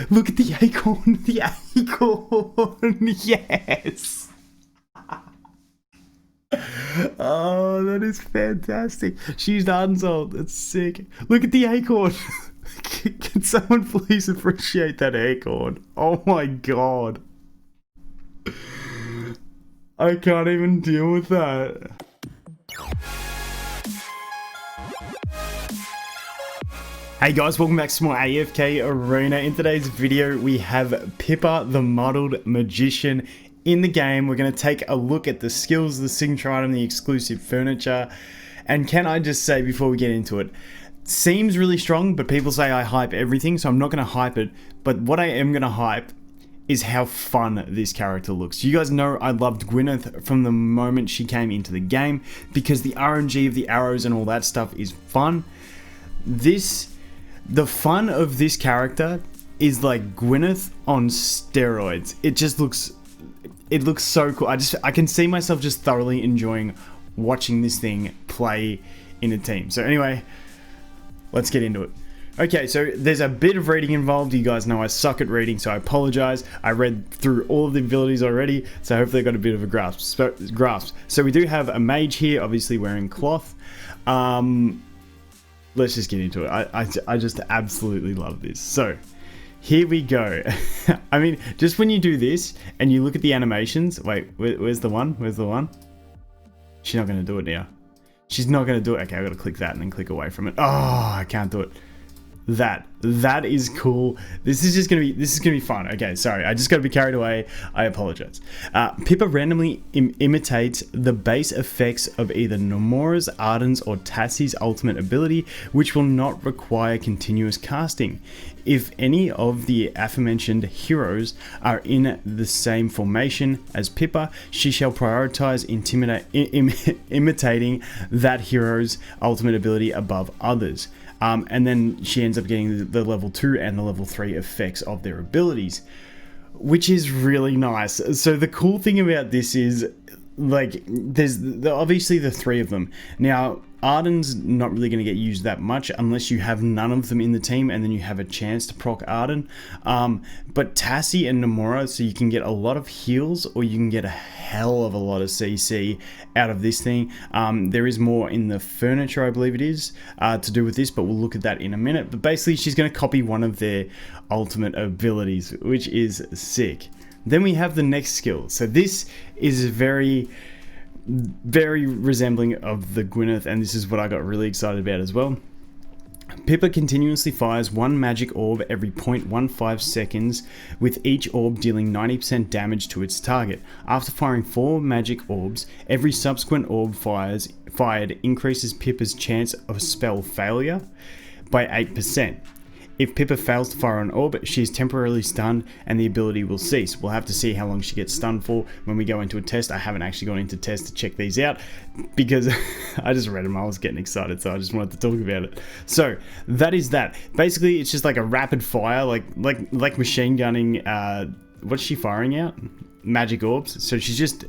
Look at the acorn. The acorn. Yes. Oh, that is fantastic. She's unsold. That's sick. Look at the acorn. Can someone please appreciate that acorn? Oh my god. I can't even deal with that. Hey guys, welcome back to more AFK Arena. In today's video, we have Pippa, the Muddled Magician, in the game. We're going to take a look at the skills, the signature item, the exclusive furniture. And can I just say before we get into it, seems really strong, but people say I hype everything, so I'm not going to hype it. But what I am going to hype is how fun this character looks. You guys know I loved Gwyneth from the moment she came into the game because the RNG of the arrows and all that stuff is fun. The fun of this character is like Gwyneth on steroids. It looks so cool. I can see myself just thoroughly enjoying watching this thing play in a team. So anyway, let's get into it. Okay, so there's a bit of reading involved. You guys know I suck at reading, so I apologize. I read through all of the abilities already, so hopefully I got a bit of a grasp. So we do have a mage here, obviously wearing cloth. Let's just get into it. I just absolutely love this. So here we go. I mean, just when you do this and you look at the animations, wait, where's the one? Where's the one? She's not going to do it now. She's not going to do it. Okay, I've got to click that and then click away from it. Oh, I can't do it. That is cool. This is gonna be fun. Okay, sorry, I just got to be carried away. I apologize. Pippa randomly imitates the base effects of either Nomura's, Arden's, or Tassie's ultimate ability, which will not require continuous casting. If any of the aforementioned heroes are in the same formation as Pippa, she shall prioritize imitating that hero's ultimate ability above others. And then she ends up getting the level 2 and the level 3 effects of their abilities, which is really nice. So the cool thing about this is, like, there's obviously the 3 of them. Now, Arden's not really going to get used that much unless you have none of them in the team and then you have a chance to proc Arden. But Tassie and Nomura, so you can get a lot of heals or you can get a hell of a lot of CC out of this thing. There is more in the furniture, I believe it is, to do with this, but we'll look at that in a minute. But basically, she's going to copy one of their ultimate abilities, which is sick. Then we have the next skill. So this is very resembling of the Gwyneth, and this is what I got really excited about as well. Pippa continuously fires one magic orb every 0.15 seconds, with each orb dealing 90% damage to its target. After firing 4 magic orbs, every subsequent orb fired increases Pippa's chance of spell failure by 8%. If Pippa fails to fire an orb, she is temporarily stunned and the ability will cease. We'll have to see how long she gets stunned for when we go into a test. I haven't actually gone into test to check these out because I just read them. I was getting excited, so I just wanted to talk about it. So that is that. Basically, it's just like a rapid fire, like machine gunning. What's she firing out? Magic orbs. So she's just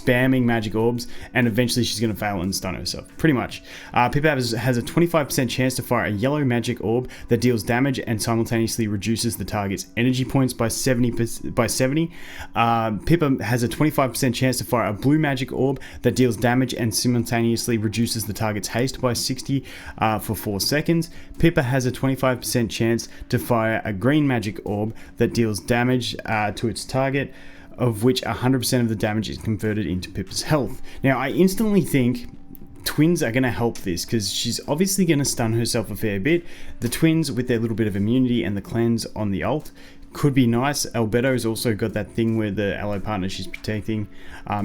spamming magic orbs, and eventually she's going to fail and stun herself, pretty much. Pippa has a 25% chance to fire a yellow magic orb that deals damage and simultaneously reduces the target's energy points by 70. Pippa has a 25% chance to fire a blue magic orb that deals damage and simultaneously reduces the target's haste by 60 for 4 seconds. Pippa has a 25% chance to fire a green magic orb that deals damage to its target, of which 100% of the damage is converted into Pippa's health. Now, I instantly think twins are going to help this because she's obviously going to stun herself a fair bit. The twins with their little bit of immunity and the cleanse on the ult could be nice. Albedo's also got that thing where the ally partner she's protecting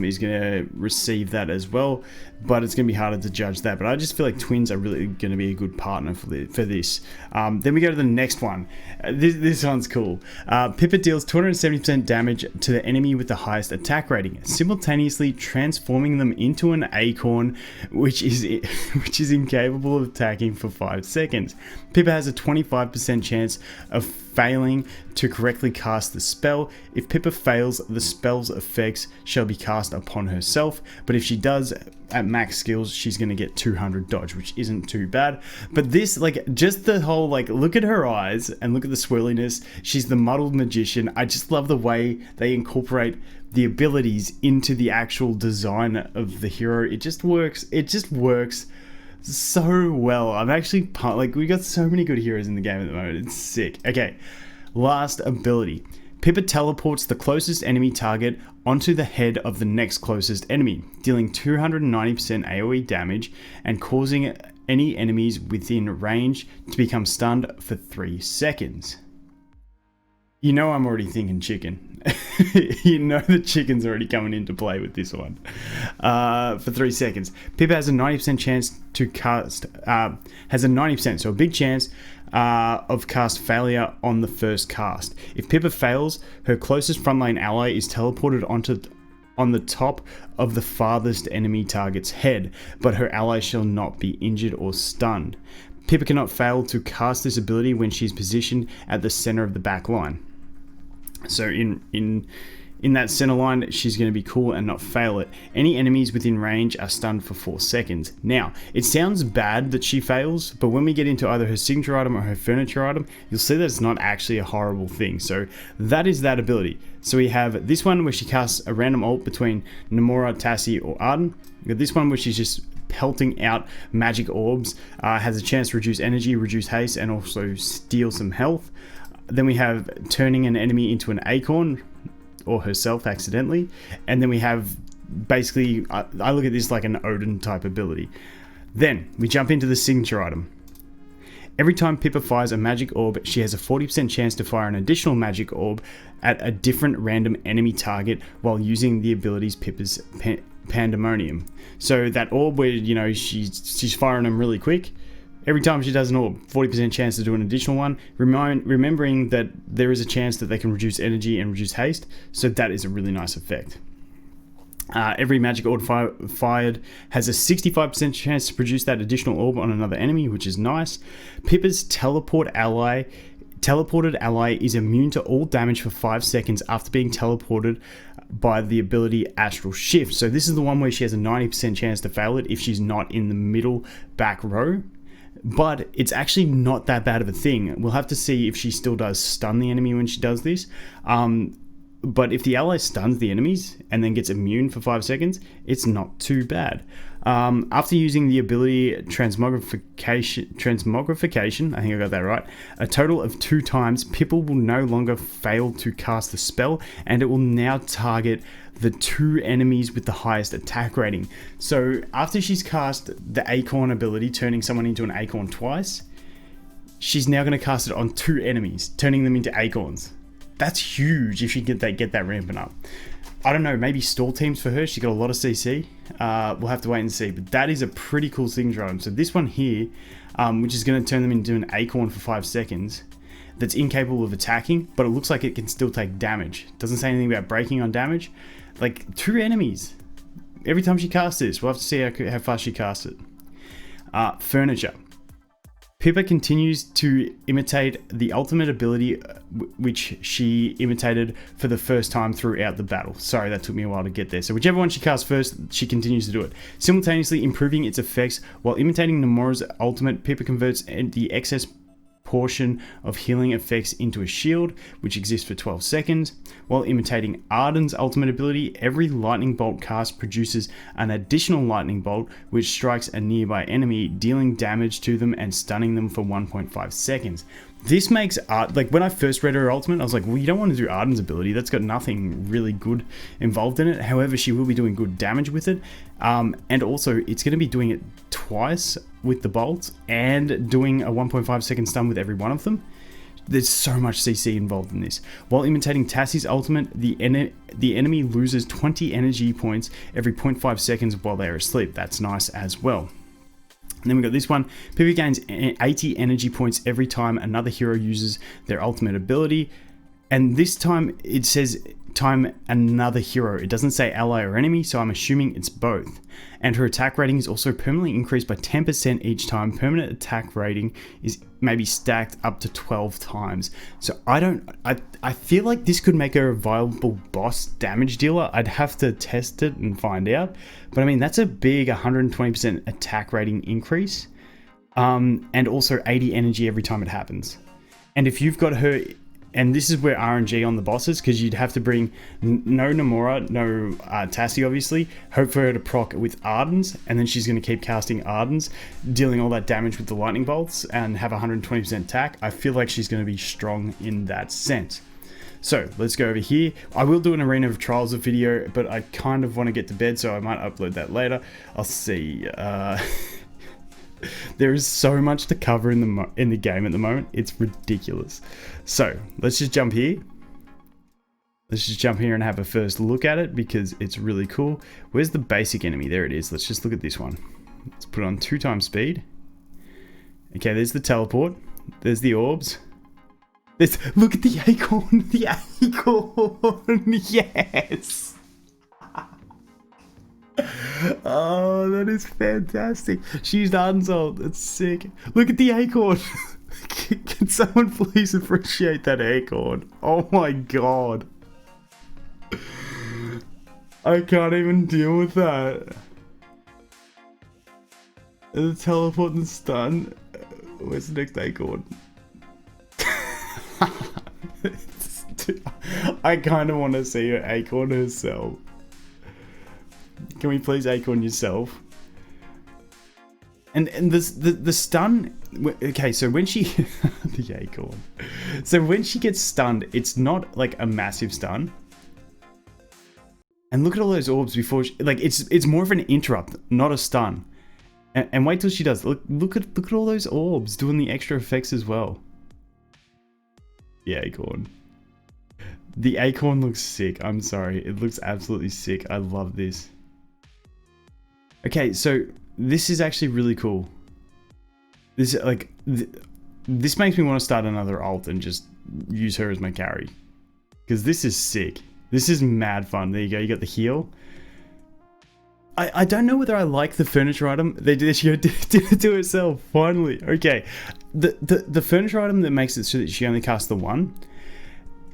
is going to receive that as well, but it's going to be harder to judge that. But I just feel like twins are really going to be a good partner for this. Then we go to the next one. This one's cool. Pippa deals 270% damage to the enemy with the highest attack rating, simultaneously transforming them into an acorn, which is incapable of attacking for 5 seconds. Pippa has a 25% chance of failing to correctly cast the spell. If Pippa fails, the spell's effects shall be cast upon herself, but if she does at max skills, she's going to get 200 dodge, which isn't too bad. But this, like, just the whole, like, look at her eyes and look at the swirliness. She's the Muddled Magician. I just love the way they incorporate the abilities into the actual design of the hero. It just works so well. I'm actually pumped. Like, we got so many good heroes in the game at the moment. It's sick. Okay, last ability. Pippa teleports the closest enemy target onto the head of the next closest enemy, dealing 290% AoE damage and causing any enemies within range to become stunned for 3 seconds. You know I'm already thinking chicken. You know the chicken's already coming into play with this one. For 3 seconds. Pippa has a 90% chance to cast, has a 90%, so a big chance of cast failure on the first cast. If Pippa fails, her closest frontline ally is teleported on the top of the farthest enemy target's head, but her ally shall not be injured or stunned. Pippa cannot fail to cast this ability when she is positioned at the center of the back line. So in that center line, she's going to be cool and not fail it. Any enemies within range are stunned for 4 seconds. Now, it sounds bad that she fails, but when we get into either her signature item or her furniture item, you'll see that it's not actually a horrible thing. So that is that ability. So we have this one where she casts a random ult between Nomura, Tassie, or Arden. We got this one where she's just pelting out magic orbs, has a chance to reduce energy, reduce haste, and also steal some health. Then we have turning an enemy into an acorn, or herself accidentally. And then we have basically, I look at this like an Odin type ability. Then we jump into the signature item. Every time Pippa fires a magic orb, she has a 40% chance to fire an additional magic orb at a different random enemy target while using the ability's Pippa's Pandemonium. So that orb where, you know, she's firing them really quick. Every time she does an orb, 40% chance to do an additional one, remembering that there is a chance that they can reduce energy and reduce haste, so that is a really nice effect. Every magic orb fired has a 65% chance to produce that additional orb on another enemy, which is nice. Pippa's teleported ally is immune to all damage for 5 seconds after being teleported by the ability Astral Shift. So this is the one where she has a 90% chance to fail it if she's not in the middle back row. But it's actually not that bad of a thing. We'll have to see if she still does stun the enemy when she does this. But if the ally stuns the enemies and then gets immune for 5 seconds, it's not too bad. After using the ability Transmogrification, I think I got that right, a total of 2 times, Pippa will no longer fail to cast the spell, and it will now target the 2 enemies with the highest attack rating. So after she's cast the Acorn ability, turning someone into an Acorn twice, she's now going to cast it on 2 enemies, turning them into Acorns. That's huge if she get that ramping up. I don't know, maybe stall teams for her. She's got a lot of CC. We'll have to wait and see. But that is a pretty cool signature item. So this one here, which is going to turn them into an Acorn for 5 seconds, that's incapable of attacking, but it looks like it can still take damage. Doesn't say anything about breaking on damage. Like 2 enemies. Every time she casts this, we'll have to see how fast she casts it. Furniture. Pippa continues to imitate the ultimate ability which she imitated for the first time throughout the battle. Sorry, that took me a while to get there. So whichever one she casts first, she continues to do it. Simultaneously improving its effects while imitating Nomura's ultimate, Pippa converts the excess portion of healing effects into a shield, which exists for 12 seconds. While imitating Arden's ultimate ability, every lightning bolt cast produces an additional lightning bolt, which strikes a nearby enemy, dealing damage to them and stunning them for 1.5 seconds. This makes like when I first read her ultimate, I was like, well, you don't want to do Arden's ability. That's got nothing really good involved in it. However, she will be doing good damage with it. And also, it's going to be doing it twice with the bolts and doing a 1.5 second stun with every one of them. There's so much CC involved in this. While imitating Tassie's ultimate, the enemy loses 20 energy points every 0.5 seconds while they are asleep. That's nice as well. And then we got this one. Pippa gains 80 energy points every time another hero uses their ultimate ability. And this time it says time another hero. It doesn't say ally or enemy, so I'm assuming it's both. And her attack rating is also permanently increased by 10% each time. Permanent attack rating is maybe stacked up to 12 times. So I feel like this could make her a viable boss damage dealer. I'd have to test it and find out. But I mean, that's a big 120% attack rating increase. And also 80 energy every time it happens. And if you've got her, and this is where RNG on the bosses, because you'd have to bring no Nomura, no Tassie obviously, hope for her to proc with Ardens, and then she's going to keep casting Ardens, dealing all that damage with the lightning bolts, and have 120% attack. I feel like she's going to be strong in that sense. So let's go over here. I will do an Arena of Trials video, but I kind of want to get to bed, so I might upload that later. I'll see. There is so much to cover in the game at the moment. It's ridiculous. So let's just jump here. Let's just jump here and have a first look at it because it's really cool. Where's the basic enemy? There it is. Let's just look at this one. Let's put it on 2x speed. Okay, there's the teleport. There's the orbs. Look at the acorn. The acorn. Yes. Oh, that is fantastic. She used Arden's ult. That's sick. Look at the acorn. Can someone please appreciate that acorn? Oh my god. I can't even deal with that. The teleport and stun. Where's the next acorn? I kind of want to see her acorn herself. Can we please acorn yourself? And the stun. Okay, so when she the acorn. So when she gets stunned, it's not like a massive stun. And look at all those orbs before she, like it's more of an interrupt, not a stun. And wait till she does. Look at all those orbs doing the extra effects as well. The acorn. The acorn looks sick. I'm sorry. It looks absolutely sick. I love this. Okay, so this is actually really cool. This this makes me want to start another ult and just use her as my carry. Because this is sick. This is mad fun. There you go. You got the heal. I don't know whether I like the furniture item. She did it to herself, finally. Okay. The furniture item that makes it so that she only casts the one.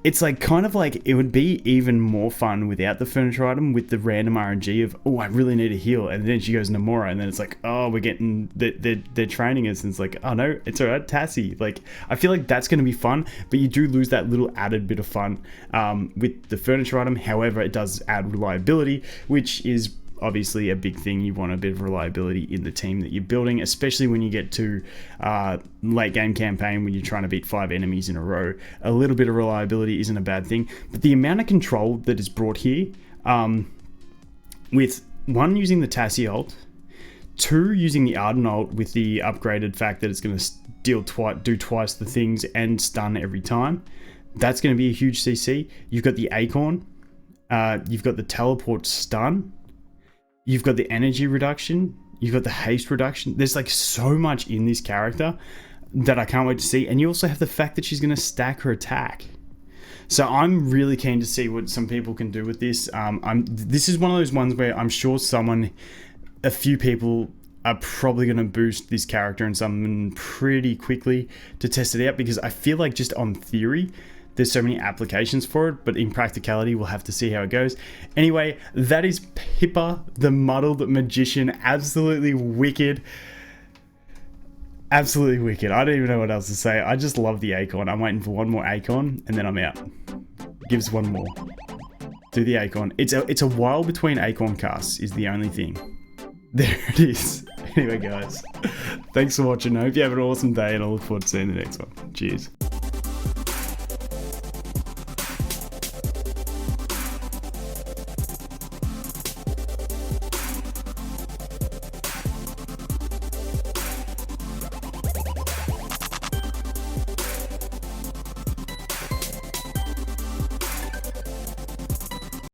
It's like kind of like it would be even more fun without the furniture item with the random RNG of, oh, I really need a heal. And then she goes Nomura and then it's like, oh, we're getting, they're training us. And it's like, oh no, it's all right, Tassie. Like, I feel like that's going to be fun, but you do lose that little added bit of fun with the furniture item. However, it does add reliability, which is obviously a big thing. You want a bit of reliability in the team that you're building, especially when you get to late game campaign when you're trying to beat 5 enemies in a row. A little bit of reliability isn't a bad thing, but the amount of control that is brought here with 1 using the Tassie ult, 2 using the Arden ult with the upgraded fact that it's going to do twice the things and stun every time. That's going to be a huge CC. You've got the acorn, you've got the teleport stun, you've got the energy reduction, you've got the haste reduction. There's like so much in this character that I can't wait to see. And you also have the fact that she's going to stack her attack. So I'm really keen to see what some people can do with this. This is one of those ones where I'm sure a few people are probably going to boost this character and summon pretty quickly to test it out, because I feel like just on theory, there's so many applications for it, but in practicality, we'll have to see how it goes. Anyway, that is Pippa, the Muddled Magician. Absolutely wicked. Absolutely wicked. I don't even know what else to say. I just love the acorn. I'm waiting for one more acorn, and then I'm out. Give us one more. Do the acorn. It's a while between acorn casts is the only thing. There it is. Anyway, guys, thanks for watching. I hope you have an awesome day, and I look forward to seeing the next one. Cheers.